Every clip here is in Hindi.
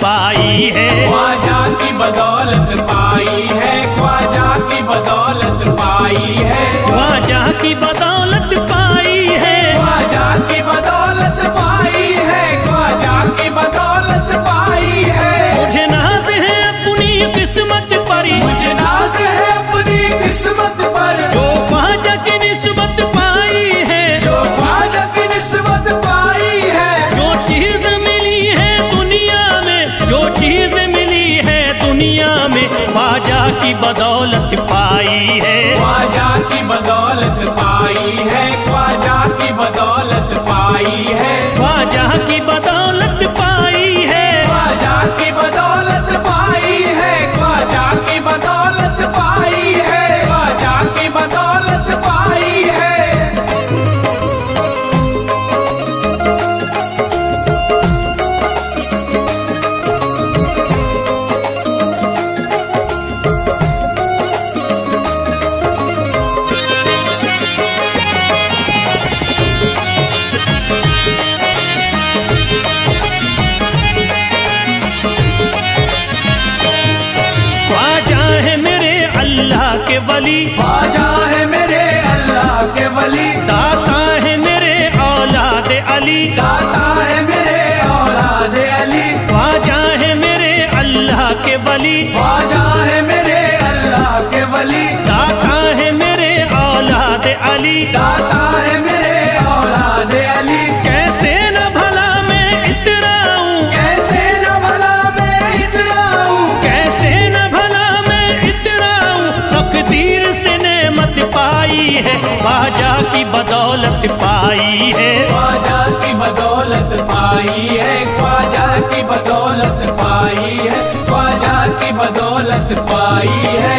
पाई है। ख्वाजा की बदौलत पाई है, ख्वाजा की बदौलत पाई है, ख्वाजा की बदौलत पाई है, ख्वाजा की बदौलत पाई है, ख्वाजा की बदौलत पाई है। मुझे नाज है अपनी किस्मत पर, मुझे नाज है अपनी किस्मत पर, जो ख्वाजा की निस्बत पाई है, जो ख्वाजा की निस्बत पाई है। जो चीज मिली है दुनिया में, जो चीज मिली है दुनिया में, ख्वाजा की बदौलत पाई है। ख्वाजा की बदौलत पाई है, ख्वाजा की बदौलत पाई है, ख्वाजा की बदौलत पाई है, ख्वाजा की बदौलत पाई है, ख्वाजा की बदौलत पाई है, ख्वाजा की बदौलत पाई है। ख्वाजा है मेरे अल्लाह के वली, ख्वाजा है मेरे अल्लाह के वली, दाता है मेरे औलाद अली, दाता है मेरे औलाद अली, ख्वाजा है मेरे अल्लाह के वली, ख्वाजा है मेरे अल्लाह के वली, दाता है मेरे औलाद अली। दाता है मेरे औलाद अली। कैसे न भला मैं इतराऊं, कैसे न भला मैं इतराऊं, कैसे न भला मैं इतराऊं, तकदीर से नेमत पाई है, ख्वाजा की बदौलत पाई है। ख्वाजा की बदौलत पाई है, ख्वाजा की बदौलत पाई है, ख्वाजा की बदौलत पाई है।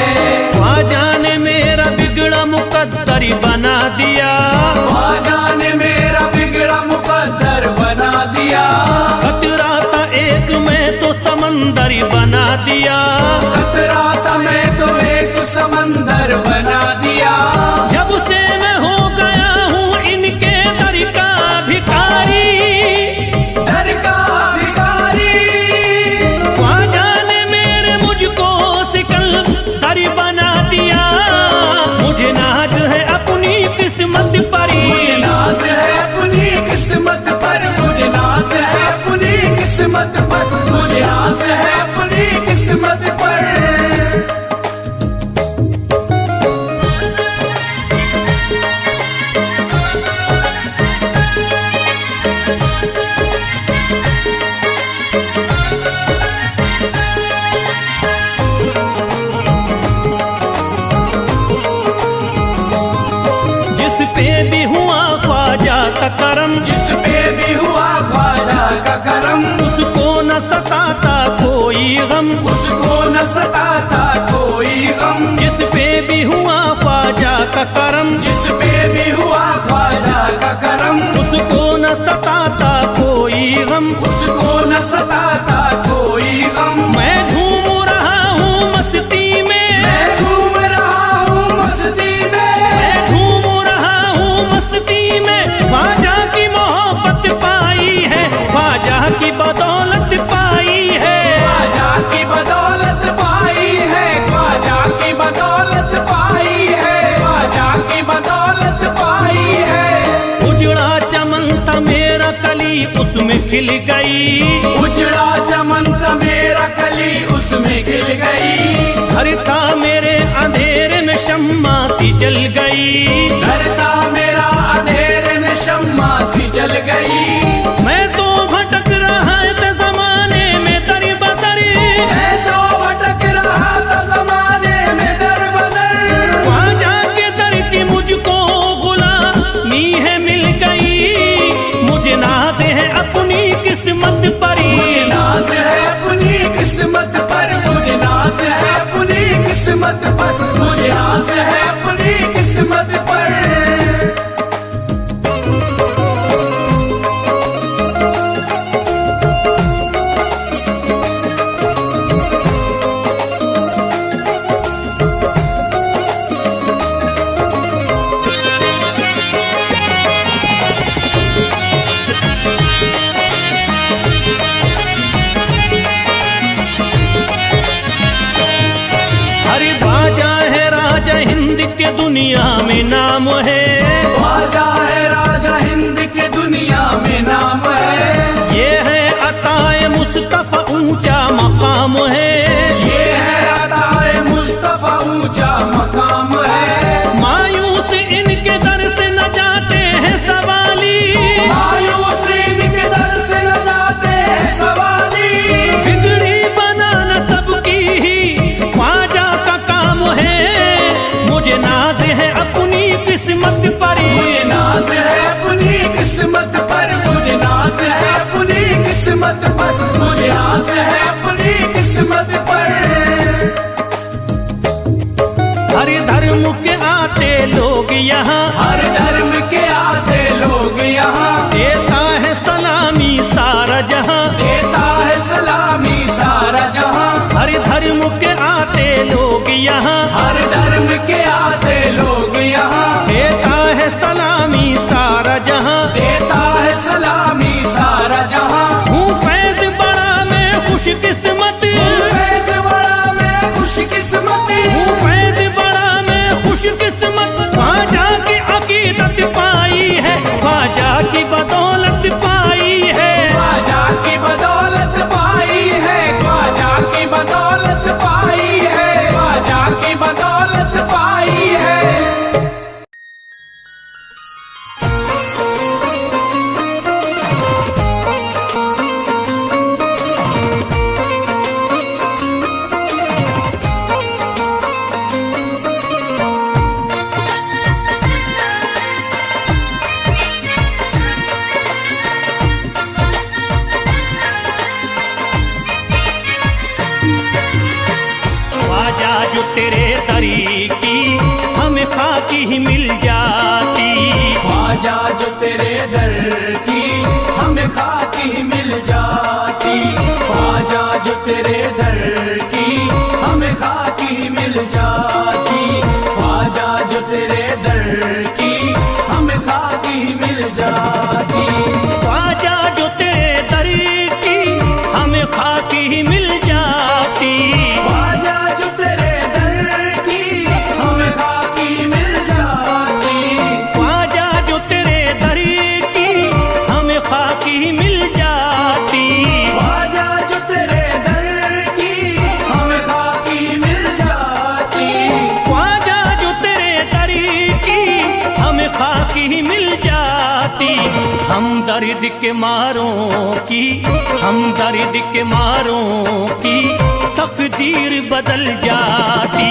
ख्वाजा ने मेरा बिगड़ा मुकद्दर बना दिया, ख्वाजा ने मेरा बिगड़ा मुकद्दर बना दिया, खतरा था एक में तो समंदर बना दिया, खतरा था मैं तो एक समंदर बना दिया। जब से मैं हो गया हूँ इनके दर का भिखारी, दर का भिखारी, ख्वाजा ने मेरे मुझको सिकंदर बना दिया। मुझे नाज है अपनी किस्मत पर, मुझे नाज है अपनी किस्मत पर, मुझे नाज है अपनी किस्मत पर, मुझे नाज है अपनी किस्मत पर। जिस पे भी हुआ ख्वाजा का करम, जिस पे भी हुआ ख्वाजा का करम, उसको न सताता कोई गम, उसको न सताता कोई गम। जिस पे भी हुआ ख्वाजा का करम, जिस पे भी हुआ ख्वाजा का करम, उसको न सताता कोई गम। उसको न सताता कोई गम। मैं झूम रहा हूँ मस्ती में, मैं झूम रहा हूँ मस्ती में, मैं झूम रहा हूँ मस्ती में, ख्वाजा की मोहब्बत पाई है, ख्वाजा की बदौलत पाई है। ख्वाजा की बदौलत पाई है, ख्वाजा की बदौलत पाई है, ख्वाजा की बदौलत पाई है। उजड़ा चमन था मेरा कली उसमें खिल गई, उजड़ा चमन था मेरा कली उसमें खिल गई, घर था मेरे अंधेरे में शम्मा सी जल गई, घर था मेरा अंधेरे में शम्मा सी जल गई। मैं तो भटक रहा था जमाने में दर बदर, मैं तो भटक रहा था जमाने में दर बदर, ख्वाजा के दर की मुझको गुलामी है मिल गई। मुझे नाज है अपनी किस्मत पर, मुझे नाज है अपनी किस्मत पर, मुझे नाज दुनिया में नाम है, ख्वाजा है राजा हिंद के दुनिया में नाम है। ये है अताए मुस्तफा ऊंचा मकाम है, ये है अताए मुस्तफा ऊंचा मकाम है। मायूस इनके दर से न जाते हैं सवाली, मायूस इनके दर से न जाते हैं सवाली। बिगड़ी बनाना सबकी ही ख्वाजा का काम है। मुझे नाज है अपनी किस्मत पर, मुझे नाज है अपनी किस्मत पर, मुझे नाज है अपनी किस्मत पर, मुझे नाज है अपनी किस्मत पर। हर धर्म के आते लोग यहाँ, हर धर्म के आते लोग यहाँ, देता है सलामी सारा जहाँ, देता है सलामी सारा जहाँ। हर धर्म के आते लोग यहाँ, हर धर्म के आते लोग यहाँ, देता है सलामी सारा जहाँ, देता है सलामी सारा जहाँ। हूँ फैज बड़ा मैं खुशकिस्मत, फैज बड़ा मैं खुशकिस्मत, हूँ फैज बड़ा मैं खुशकिस्मत। ख्वाजा की अकीदत पाई है, ख्वाजा की बदौलत पाई है, ख्वाजा की बदौलत पाई है, ख्वाजा की बदौलत पाई है, ख्वाजा की बदौलत पाई है। ख्वाजा जो तेरे दरी की हमें खाकी ही मिल जाती, ख्वाजा जो तेरे दर की हमें खाकी मिल जाती, ख्वाजा जो तेरे दर की हमें खाकी मिल जाती, ख्वाजा जो तेरे दर की हमें खाकी मिल जाती। ख्वाजा जो तेरे दरी की हमें खाकी ही मिल जाती, ख्वाजा जो तेरे दर की हमें खाकी मिल जाती, ख्वाजा जो तेरे दरी की हमें खाकी ही मिल जाती, ख्वाजा जो तेरे दर की हमें खाकी मिल जाती, ख्वाजा जो तेरे दरी की हमें खाकी ही मिल जाती। हम दर्द के मारों की, हम दर्द के मारों की तकदीर बदल जाती,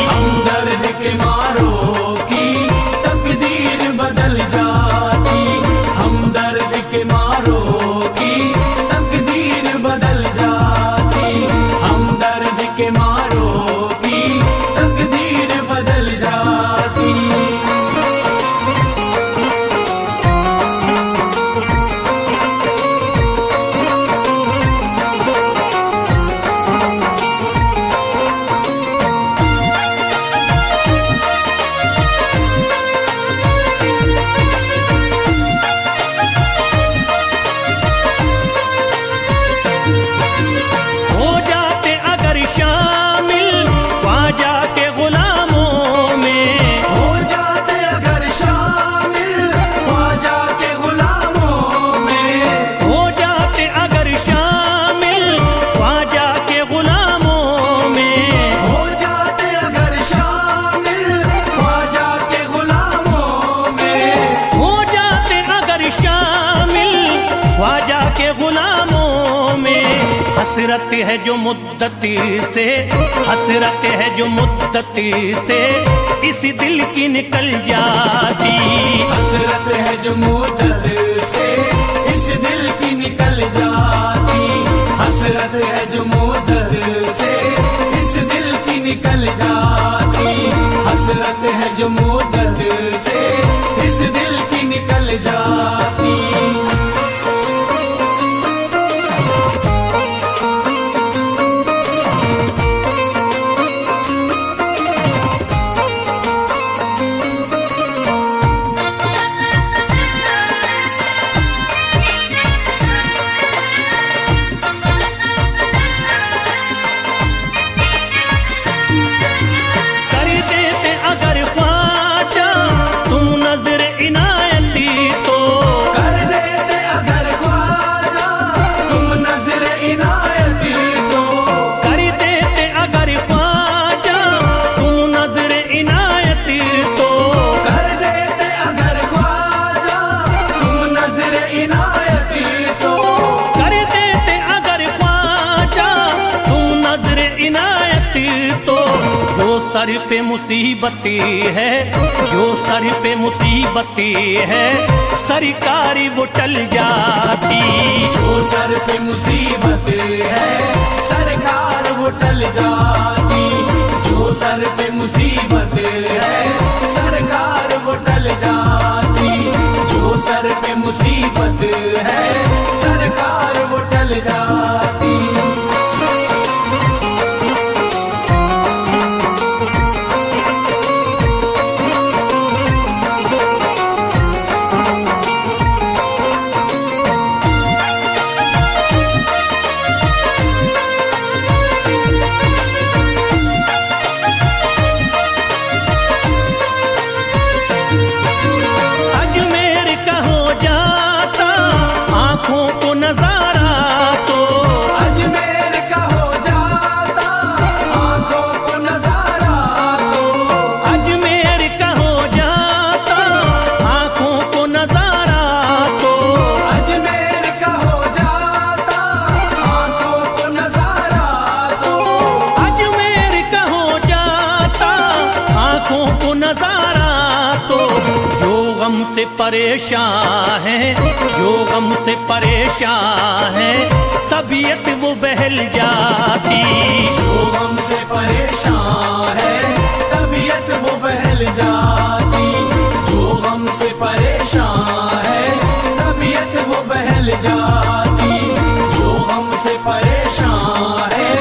हम दर्द के मारों की तकदीर बदल जाती, हम दर्द के मारों की तकदीर बदल जाती, हम दर्द के मारों की तकदीर बदल जाती। हो जाते अगर शामिल ख्वाजा के गुलामों में, हो जाते अगर शामिल ख्वाजा के गुलामों में, हो जाते अगर शामिल ख्वाजा के गुलामों में, हो जाते अगर शामिल ख्वाजा के गुलामों में, हो जाते अगर शामिल ख्वाजा के गुलामों में। हसरत है जो मुद्दती से, हसरत है जो मुद्दती से इस दिल की निकल जाती, हसरत है जो मुद्दत से इस दिल की निकल जाती, हसरत है जो मुद्दत से इस दिल की निकल जाती, हसरत है जो मुद्दत से इस दिल की निकल जाती। कर देते अगर ख्वाजा जो सर पे मुसीबती है, जो सर पे मुसीबती है, सरकारी वो टल जाती। जो सर पे मुसीबत है सरकार वो टल जाती। जो सर पे मुसीबत है सरकार वो टल जाती। जो सर पे मुसीबत है सरकार वो टल जाती। से परेशान है, जो गम से परेशान है, तबीयत वो बहल जाती। जो गम से परेशान है तबीयत वो बहल जाती। जो गम से परेशान है तबीयत वो बहल जाती। जो गम से परेशान है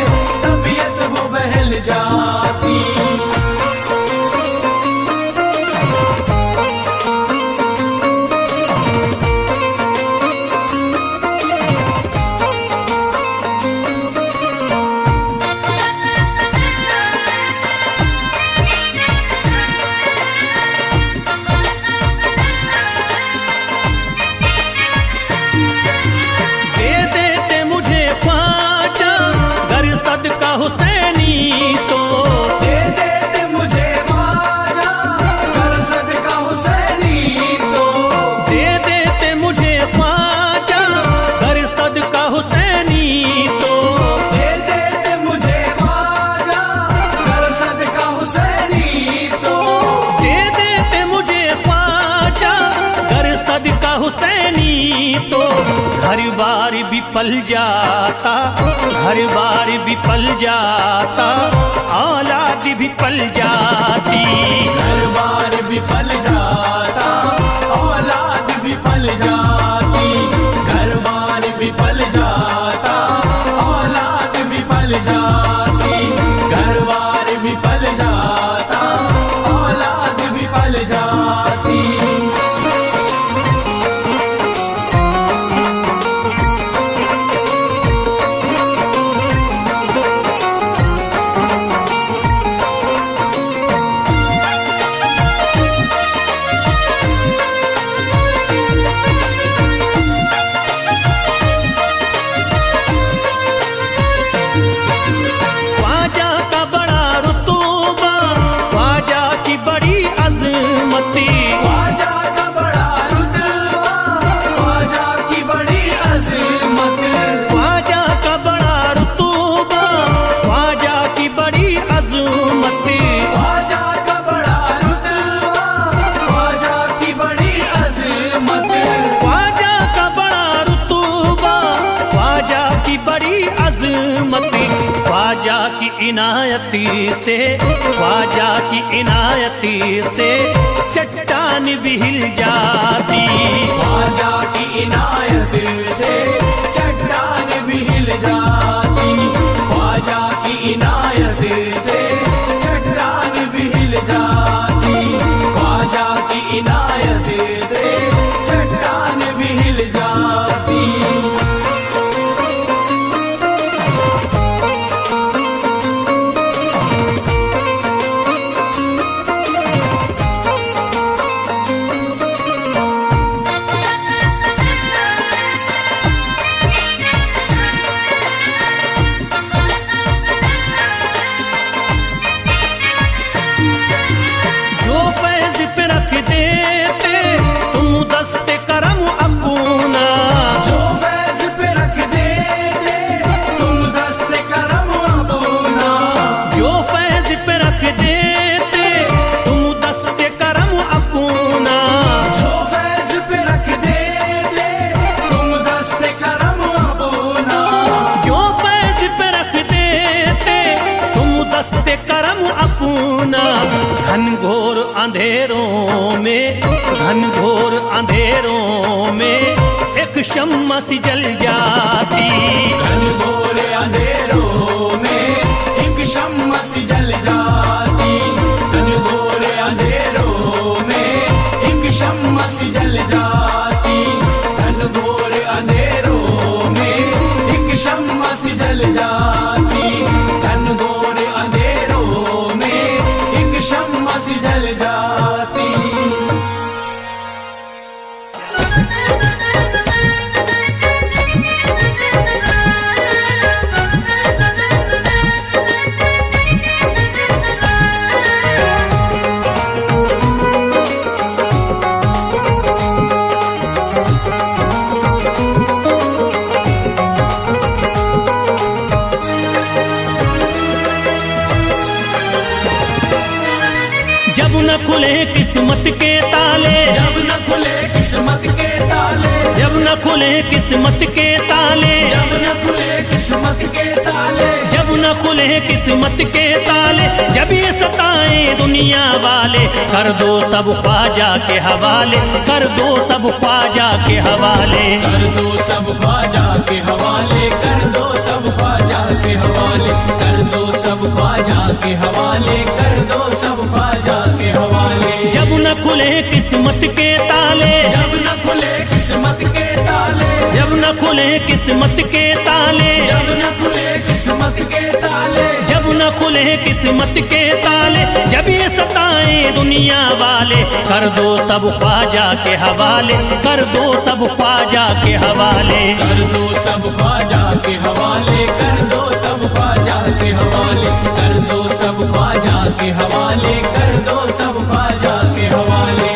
तबीयत वो बहल जाती। हुसैनी तो दे देते मुझे ख्वाजा कर सदका हुसैनी तो। दे देते मुझे ख्वाजा कर सदका हुसैनी तो। दे देते मुझे ख्वाजा कर सदका हुसैनी तो। दे देते मुझे ख्वाजा कर सदका हुसैनी तो। घर बार भी पल जाता, घर बार भी पल जाता, औलाद भी पल जाती। घर बार भी पल जाता औलाद भी पल जाती। घर बार भी पल जाता औलाद भी पल जाती। घर बार भी पल जाता औलाद भी पल जाती। ख्वाजा की इनायती से, ख्वाजा की इनायती से चट्टान भी हिल जाती। ख्वाजा की इनायत से चट्टान भी हिल जाती। ख्वाजा की इनायत से चट्टान भी हिल जाती। ख्वाजा की इनायत से चट्टान भी हिल जाती। अंधेरों में, घनघोर अंधेरों में एक शम्मा सी जल जाती। घनघोर अंधेरों में एक शम्मा सी जल जाती। घनघोर अंधेरों में एक शम्मा सी जल जाती। घनघोर अंधेरों में एक शम्मा सी जल जाती। घनघोर अंधेरों में एक शम्मा सी जल जाती। जब न खुले किस्मत के ताले, जब न खुले किस्मत के ताले, जब न खुले किस्मत के ताले, जब न खुले किस्मत के ताले, जब न खुले किस्मत के ताले, जब ये सताए दुनिया वाले, कर दो सब ख्वाजा के हवाले, कर दो सब ख्वाजा के हवाले। कर दो सब ख्वाजा के हवाले, कर दो सब ख्वाजा के हवाले, कर दो सब ख्वाजा के हवाले, कर दो सब ख्वाजा के हवाले। जब न खुले किस्मत के ताले, जब न खुले किस्मत के ताले, जब न खुले किस्मत के ताले, जब न खुले किस्मत के ताले, जब न खुले किस्मत के ताले, जब ये सताए दुनिया वाले, कर दो सब ख्वाजा के हवाले, कर दो सब ख्वाजा के हवाले। कर दो सब ख्वाजा के हवाले, कर दो सब ख्वाजा के हवाले, कर दो सब ख्वाजा के हवाले, कर दो सब ख्वाजा के हवाले।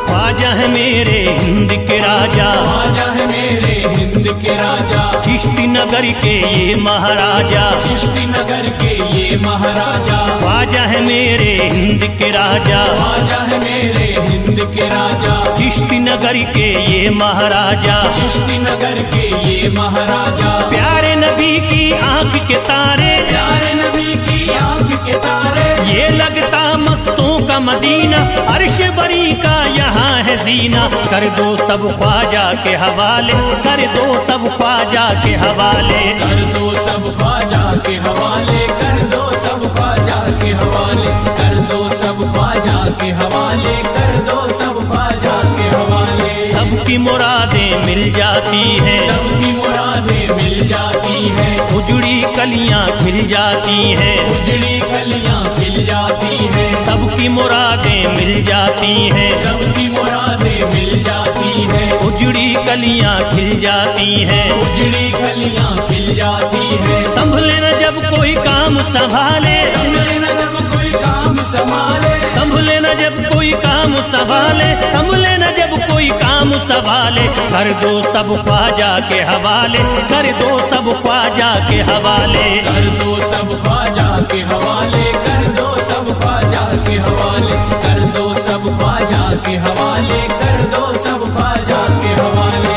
ख्वाजा है मेरे हिंद के राजा, ख्वाजा है मेरे हिंद के राजा, चिश्ती नगर के ये महाराजा, चिश्ती नगर के ये महाराजा। ख्वाजा है मेरे हिंद के राजा, ख्वाजा है मेरे हिंद के राजा, चिश्ती नगर के ये महाराजा। चिश्ती नगर के ये महाराजा। प्यारे नबी की आंख के तारे, प्यारे नबी की आंख के तारे, ये लगता मस्तों का मदीना, अर्श बरी का यहाँ है जीना। कर दो सब ख्वाजा के हवाले, कर दो सब ख्वाजा के हवाले। कर दो सब ख्वाजा के हवाले, कर दो सब ख्वाजा के हवाले, कर दो सब ख्वाजा के हवाले, कर दो सब ख्वाजा के हवाले। सबकी मुरादें मिल जाती हैं, सबकी मुरादें मिल जाती हैं, उजड़ी कलियां खिल जाती हैं, उजड़ी कलियां खिल जाती हैं। सबकी मुरादें मिल जाती हैं, सबकी मुरादें मिल जाती हैं, उजड़ी कलियां खिल जाती हैं। उजड़ी कलियां खिल जाती हैं। संभले न जब कोई काम संभाले, संभले न जब कोई काम संभाले, संभले न जब कोई काम संभाले, संभले न जब कोई काम संभाले। कर दो सब ख्वाजा के हवाले, कर दो सब ख्वाजा के हवाले। कर दो सब ख्वाजा के हवाले, कर दो सब ख्वाजा के हवाले, कर दो सब ख्वाजा के हवाले, कर दो सब ख्वाजा के हवाले।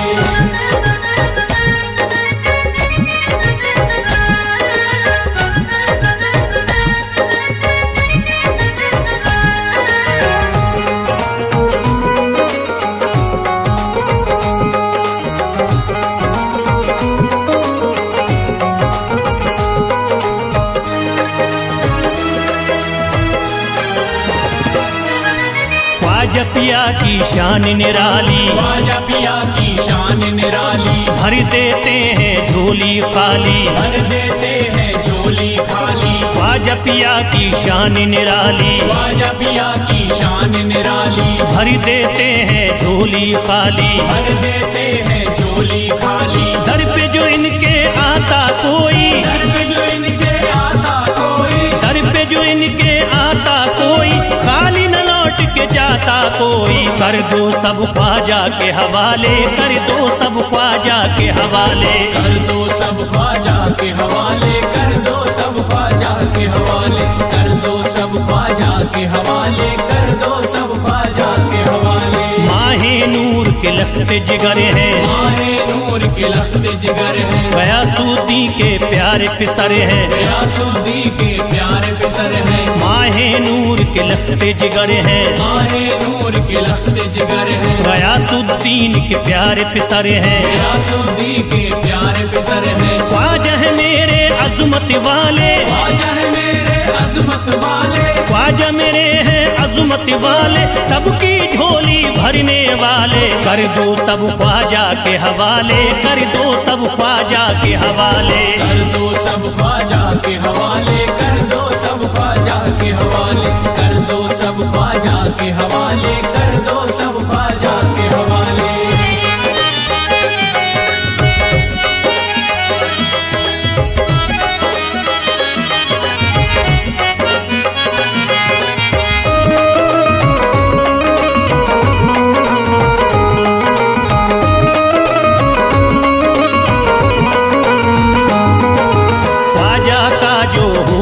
ख्वाजा पिया की शान निराली, ख्वाजा पिया की शान निराली, भर देते हैं झोली खाली, भर देते हैं झोली खाली। ख्वाजा पिया की शान निराली, ख्वाजा पिया की शान निराली, भर देते हैं झोली खाली, भर देते हैं झोली खाली। दर पे जो इनके आता कोई, दर पे जो इनके आता कोई, दर पे जो इनके आता कोई, खाली न लौट के जाता कोई, कर दो सब ख्वाजा के हवाले, कर दो सब ख्वाजा के हवाले। कर दो सब ख्वाजा के हवाले, कर दो सब ख्वाजा के हवाले, कर दो सब ख्वाजा के हवाले, कर दो सब ख्वाजा के हवाले। माहे नूर के लखते जिगर है, माहे नूर के लखते जिगर है, गयासुद्दीन के प्यारे पिसर है, गयासुद्दीन के प्यारे पिसर है। माहे नूर के लखते जिगर है, माहे नूर के लखते जिगर है, गयासुद्दीन के प्यारे पिसर है, गयासुद्दीन के प्यारे पिसर है। ख्वाजा है मेरे अज़मत वाले, ख्वाजा है मेरे अज़मत वाले, ख्वाजा मेरे हैं अज़मत वाले, सबकी झोली भरने वाले। कर दो सब ख्वाजा के हवाले, कर दो सब ख्वाजा के हवाले। कर दो सब ख्वाजा के हवाले, कर दो सब ख्वाजा के हवाले, कर दो सब ख्वाजा के हवाले, कर दो सब ख्वाजा के हवाले।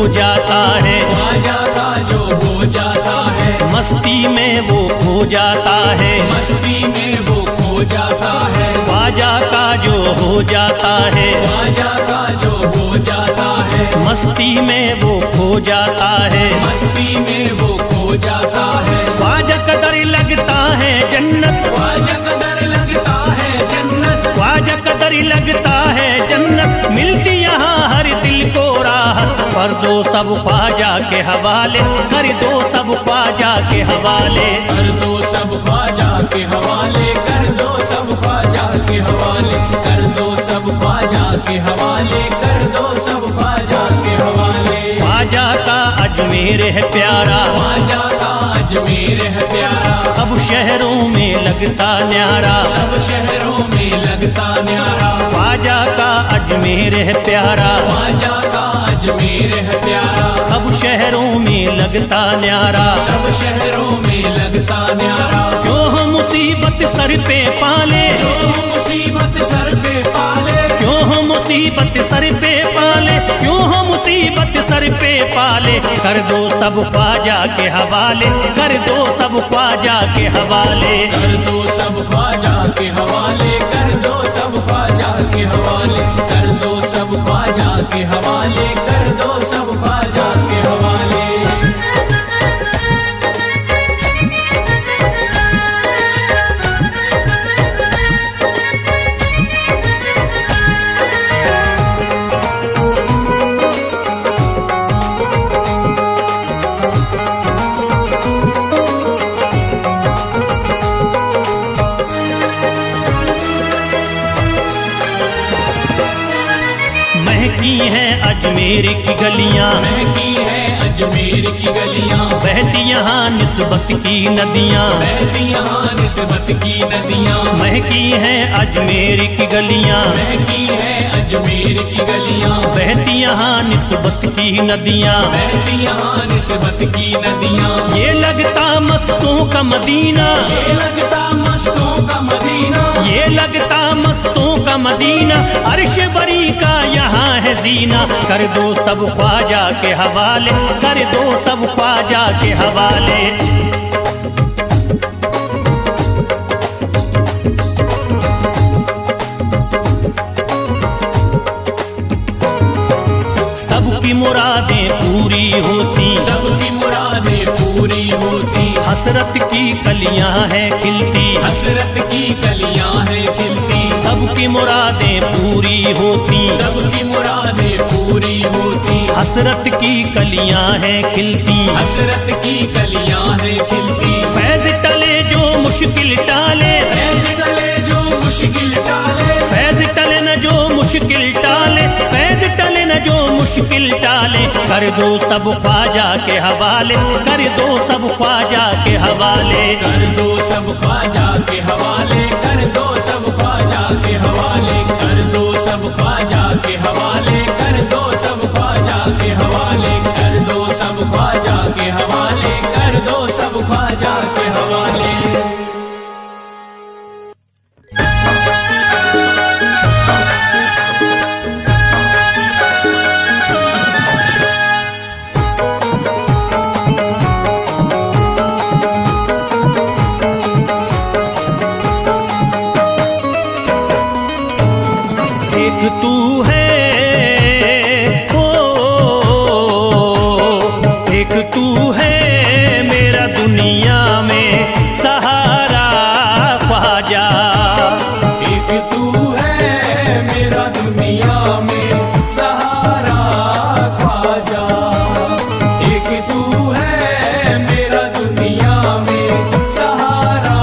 जाता है ख्वाजा का जो हो जाता है, मस्ती में वो खो जाता है, मस्ती में वो खो जाता है। ख्वाजा का जो हो जाता है, ख्वाजा का जो हो जाता है, मस्ती में वो खो जाता है, मस्ती में वो खो जाता है। ख्वाजा कदर लगता है जन्नत, ख्वाजा कदर लगता है जन्नत, ख्वाजा कदर लगता है जन्नत, मिलती यहाँ हर दिल को राहत। कर दो सब ख्वाजा के हवाले, कर दो सब ख्वाजा के हवाले। कर दो सब ख्वाजा के हवाले, कर दो सब ख्वाजा के हवाले, कर दो सब ख्वाजा के हवाले, कर दो सब ख्वाजा के हवाले। ख्वाजा का अजमेर है प्यारा, ख्वाजा का अजमेर है प्यारा, सब शहरों में लगता न्यारा, सब शहरों में लगता न्यारा। ख्वाजा का अजमेर है प्यारा, ख्वाजा का अजमेर है प्यारा, सब शहरों में लगता न्यारा, सब शहरों में लगता न्यारा। क्यों हम मुसीबत सर पे पाले, जो मुसीबत सर पे पाले, क्यों हम मुसीबत सर पे पाले, क्यों हम मुसीबत सर पे पाले। कर दो सब ख्वाजा के हवाले, कर दो सब ख्वाजा के हवाले। कर दो सब ख्वाजा के हवाले, कर दो सब ख्वाजा के हवाले, कर दो सब ख्वाजा के हवाले, कर दो सब ख्वाजा के हवाले। महकी हैं अजमेर की गलियां, महकी है अजमेर की गलियां, बहती यहाँ निस्बत की नदियाँ, बहती यहाँ निस्बत की नदियां। महकी हैं अजमेर की गलियां, महकी है अजमेर की गलियां, बहती यहाँ निस्बत की नदियाँ, बहती यहाँ निस्बत की नदियां। ये लगता मस्तों का मदीना, ये लगता मस्तों का मदीना, ये लगता मस्तों का मदीना, अर्श बरी का यहाँ है जीना। कर दो सब ख्वाजा के हवाले, कर दो सब ख्वाजा के हवाले। सबकी मुरादें पूरी होती, सबकी मुरादें पूरी होती, हसरत की कलियां हैं खिलती, हसरत की कलियां हैं खिलती। सबकी मुरादें पूरी होती, सबकी मुरादें पूरी होती, हसरत की कलियां हैं खिलती, हसरत की कलियां हैं खिलती। फैज टले जो मुश्किल टाले, फैज टले जो मुश्किल टाले, फैज टले न जो मुश्किल टाले, फैज टले न जो मुश्किल टाले। कर दो सब ख्वाजा के हवाले, कर दो सब ख्वाजा के हवाले। कर दो सब ख्वाजा के हवाले, कर दो सब ख्वाजा के हवाले, कर दो सब ख्वाजा के हवाले, कर दो सब ख्वाजा के हवाले, कर दो सब ख्वाजा के हवाले, कर दो सब ख्वाजा के एक तू है, ओ एक तू है मेरा दुनिया में सहारा ख्वाजा। एक तू है मेरा दुनिया में सहारा ख्वाजा। एक तू है मेरा दुनिया में सहारा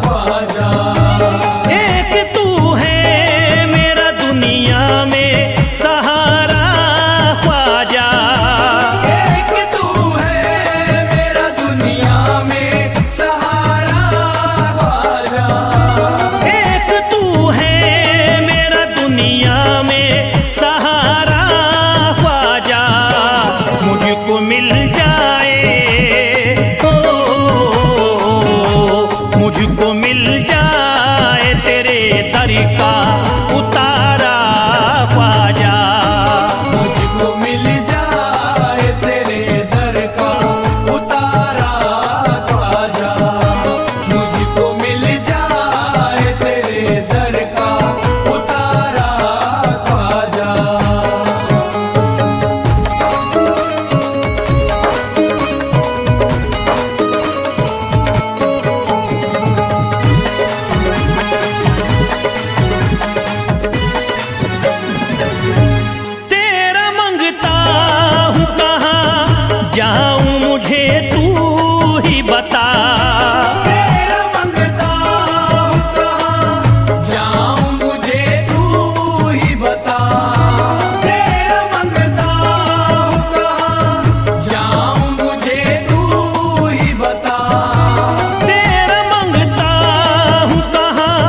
ख्वाजा। एक तू है मेरा दुनिया में सहारा ख्वाजा। एक तू है मेरा दुनिया में सहारा ख्वाजा। एक तू है मेरा दुनिया में सहारा ख्वाजा। मुझको मिल जाए, ओ मुझको मिल जाए तेरे दर का उतारा ख्वाजा। मुझको मिल जाए तेरे दर का उतारा ख्वाजा। मुझको मिल जाए तेरे दर का उतारा ख्वाजा। तेरा मंगता हूँ कहाँ जाऊँ मुझे तू ही बता। तेरा मंगता हूँ कहाँ जाऊँ मुझे तू ही बता। तेरा मंगता हूँ कहाँ जाऊँ मुझे तू ही बता। तेरा मंगता हूँ कहाँ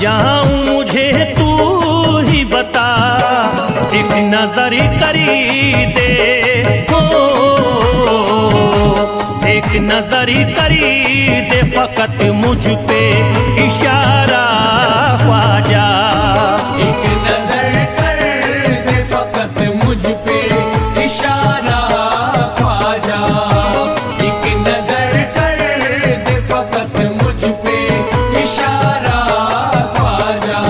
जाऊँ मुझे तू ही बता। एक नजर करी दे, हो एक नजर करी दे फकत मुझ पे इशारा ख्वाजा। एक नजर कर दे फकत मुझ पे इशारा ख्वाजा। एक नजर कर दे फकत मुझ पे इशारा ख्वाजा।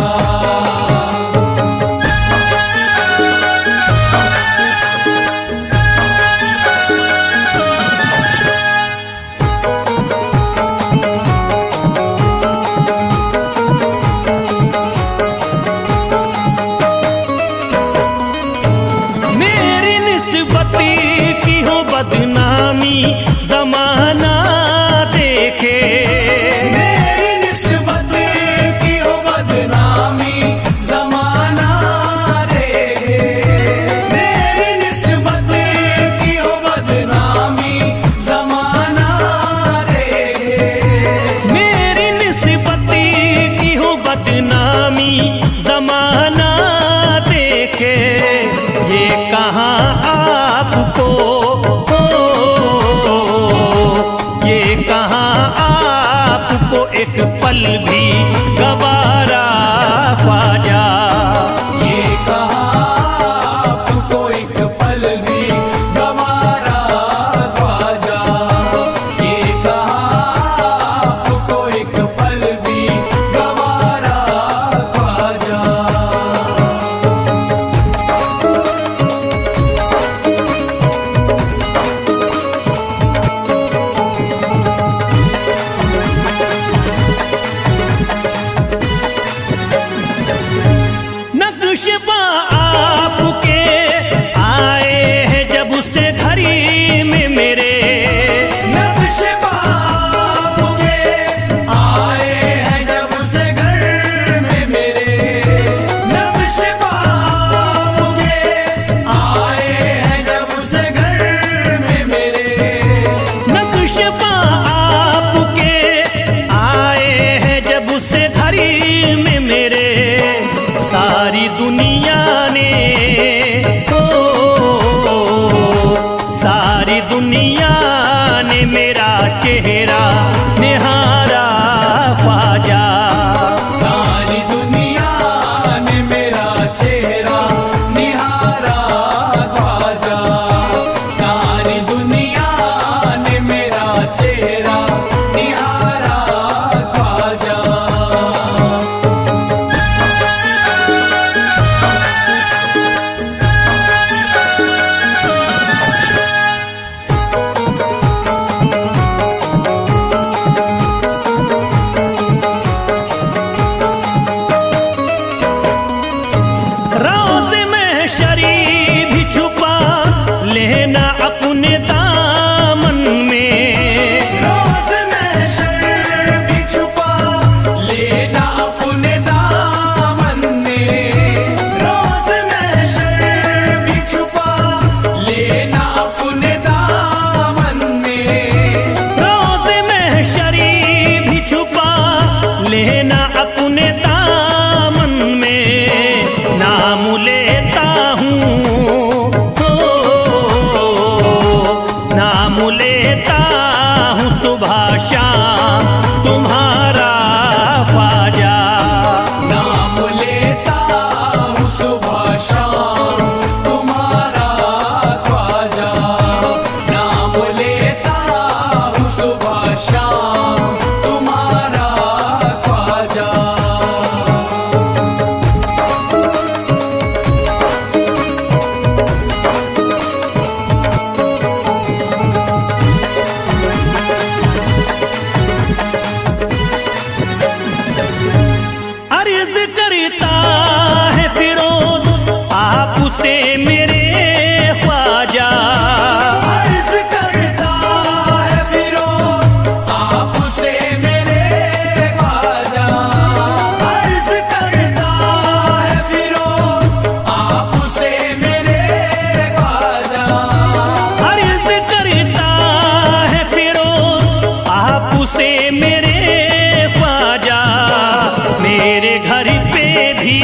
मेरी निस्बती की हो बदनामी जमाना देखे। मेरी निस्बत की हो बदनामी जमाना देखे। मेरी निस्बत की हो बदनामी जमाना देखे। मेरी निस्बती की हो बदनामी जमाना देखे। ये कहाँ आपको, ये कहाँ आपको एक पल भी गवारा ख्वाजा। ये कहाँ आपको एक पल भी गवारा ख्वाजा। ये कहाँ आपको एक पल भी गवारा ख्वाजा। नक्शबा आपके आए हैं जब से घड़ी में मेरे। नक्शबा आपके आए हैं जब से घर में मेरे। नक्शबा आपके आए हैं जब से घर में मेरे। नक्शबा आपके आए हैं जब से घड़ी में मेरे। सारी दुनिया अर्ज करता है फिरोज आपसे मेरे ख्वाजा, अर्ज करता है फिरोज आपसे मेरे ख्वाजा, अर्ज करता है फिरोज आपसे मेरे ख्वाजा, अर्ज करता है फिरोज आपसे मेरे ख्वाजा, मेरे घर पे भी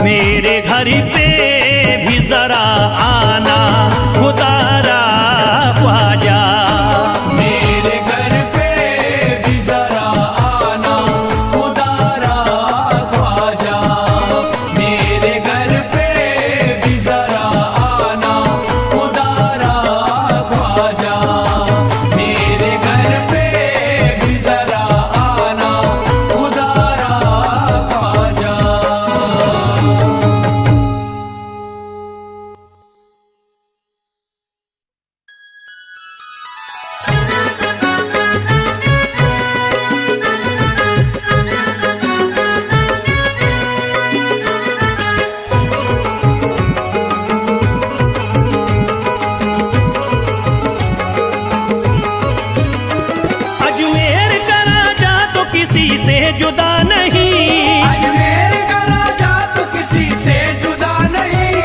मेरे घर पे भी जरा आना खुदारा ख्वाजा, मेरे घर पे भी जरा आना खुदारा ख्वाजा, मेरे घर पे भी जरा आना खुदारा ख्वाजा, मेरे घर पे भी जरा आना खुदारा ख्वाजा। अजमेर का राजा तो किसी से जुदा नहीं, अजमेर का राजा तो किसी से जुदा नहीं,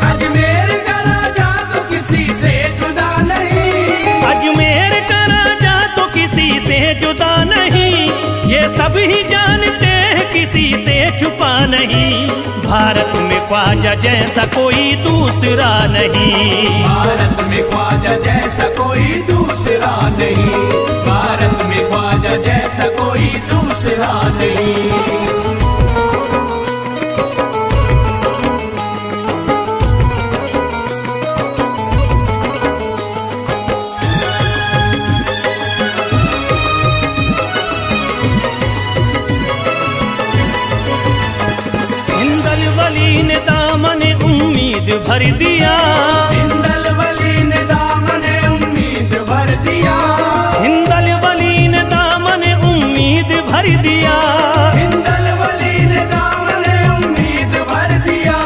अजमेर का राजा तो किसी से जुदा नहीं, अजमेर का राजा तो किसी से जुदा नहीं, ये सब ही जानते हैं किसी से छुपा नहीं, भारत में ख्वाजा जैसा कोई दूसरा नहीं, भारत में ख्वाजा जैसा कोई दूसरा नहीं, भारत में ख्वाजा जैसा कोई दूसरा नहीं। हिंदल वली ने दामन उम्मीद भर दिया, हिंदल वली ने दामन उम्मीद भर दिया, हिंदल वली ने दामन उम्मीद भर दिया, हिंदल वली ने दामन उम्मीद भर दिया,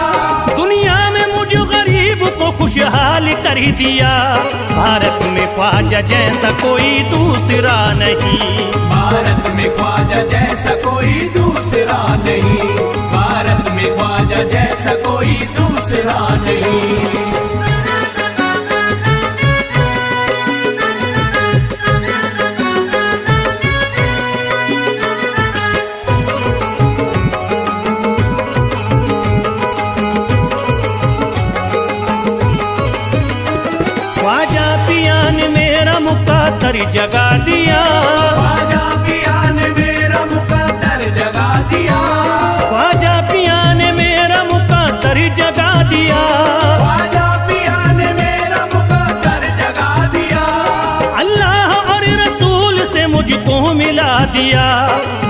दुनिया में मुझ गरीब को खुशहाल कर दिया, भारत में ख्वाजा जैसा कोई दूसरा नहीं, भारत में ख्वाजा जैसा कोई दूसरा नहीं, भारत में ख्वाजा जैसा कोई दूसरा नहीं। ख्वाजा पिया ने मेरा मुकातर जगा दिया, ख्वाजा पिया ने मेरा मुकद्दर जगा दिया, ख्वाजा पिया ने मेरा मुकातर जगा दिया, ख्वाजा पिया ने मेरा मुकद्दर जगा दिया, अल्लाह और रसूल से मुझको मिला दिया,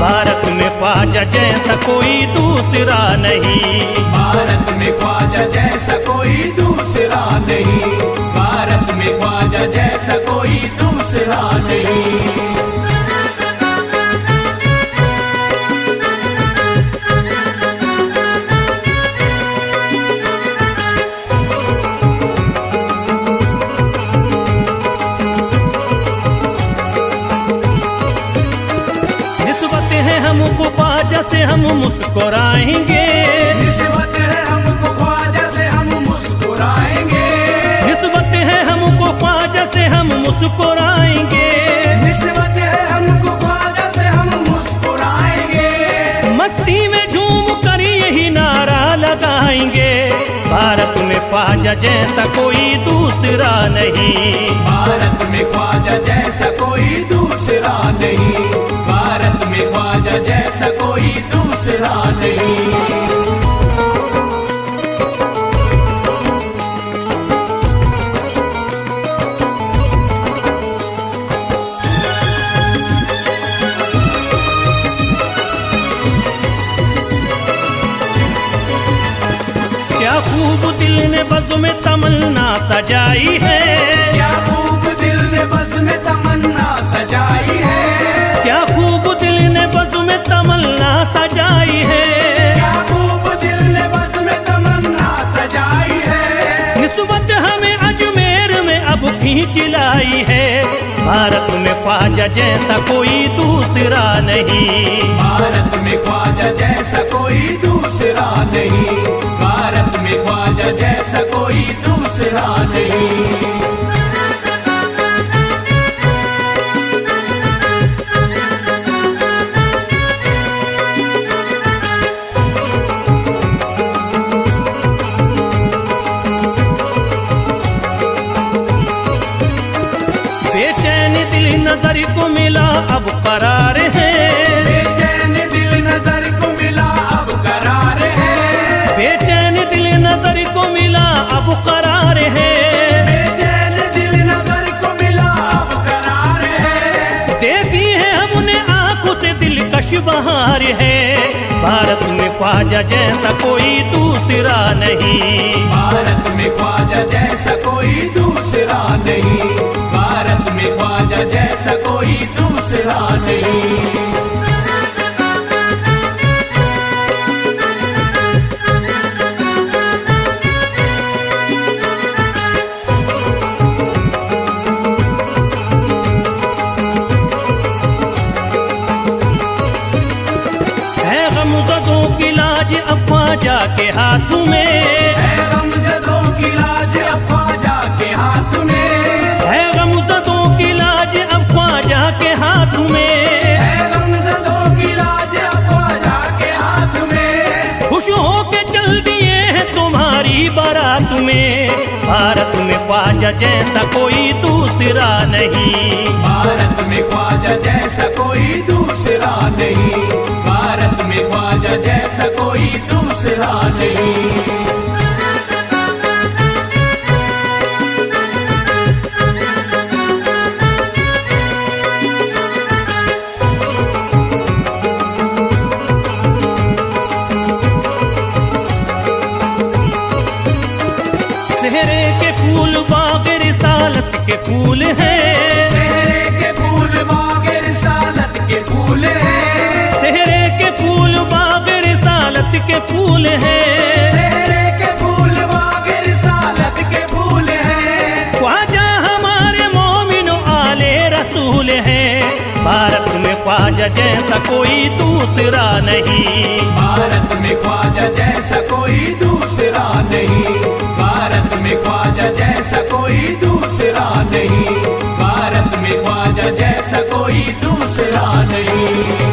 भारत में ख्वाजा जैसा कोई दूसरा नहीं, भारत में ख्वाजा जैसा कोई दूसरा नहीं, भारत में ख्वाजा जैसा कोई दूसरा नहीं। निस्बत है हमको ख्वाजा से हम मुस्कुराएंगे, निस्बत है हमको ख्वाजा से हम मुस्कुराएंगे, निस्बत है हमको ख्वाजा से हम मुस्कुराएंगे, निस्बत है हमको ख्वाजा से हम मुस्कुराएंगे, मस्ती में झूम कर यही नारा लगाएंगे, भारत में ख्वाजा जैसा कोई दूसरा नहीं, भारत में ख्वाजा जैसा कोई दूसरा नहीं, भारत में ख्वाजा जैसा कोई दूसरा नहीं। क्या खूब दिल ने बज़्म में तमन्ना सजाई है, क्या खूब दिल ने बज़्म में तमन्ना सजाई है, क्या खूब दिल उजलाई है। भारत में ख्वाजा जैसा कोई दूसरा नहीं, भारत में ख्वाजा जैसा कोई दूसरा नहीं, भारत में ख्वाजा जैसा कोई दूसरा नहीं। बेचैन दिल नजर को मिला अब करार है, बेचैन दिल नजर को मिला अब करार है, बेचैन दिल नजर को मिला अब करार है, बेचैन दिल नजर को मिला अब करार है। देखी है हमने आंखों से दिलकश बहार है। भारत में ख्वाजा जैसा कोई दूसरा नहीं, भारत में ख्वाजा जैसा कोई दूसरा नहीं, भारत में ख्वाजा जैसा कोई दूसरा नहीं। है गमज़दों की लाज अब ख्वाजा के हाथ में, है गमज़दों की लाज अब ख्वाजा के हाथ में, है गमज़दों की लाज अब ख्वाजा के हाथ में, है गमज़दों की लाज अब ख्वाजा के हाथ में। खुश होके चल दिए हैं तुम्हारी बारात में। भारत में ख्वाजा जैसा कोई दूसरा नहीं, भारत में ख्वाजा जैसा कोई दूसरा नहीं, भारत में ख्वाजा जैसा कोई दूसरा नहीं। सेहरे के फूल बाग रिसालत के फूल हैं, सेहरे के फूल बाग रिसालत के फूल हैं, सेहरे के फूल बाग रिसालत के फूल हैं, सेहरे के फूल बाग रिसालत के फूल हैं। ख्वाजा हमारे मोमिन आले रसूल हैं। भारत में ख्वाजा जैसा कोई दूसरा नहीं, भारत में ख्वाजा जैसा कोई दूसरा नहीं, भारत में ख्वाजा जैसा कोई दूसरा नहीं, भारत में ख्वाजा जैसा कोई दूसरा नहीं।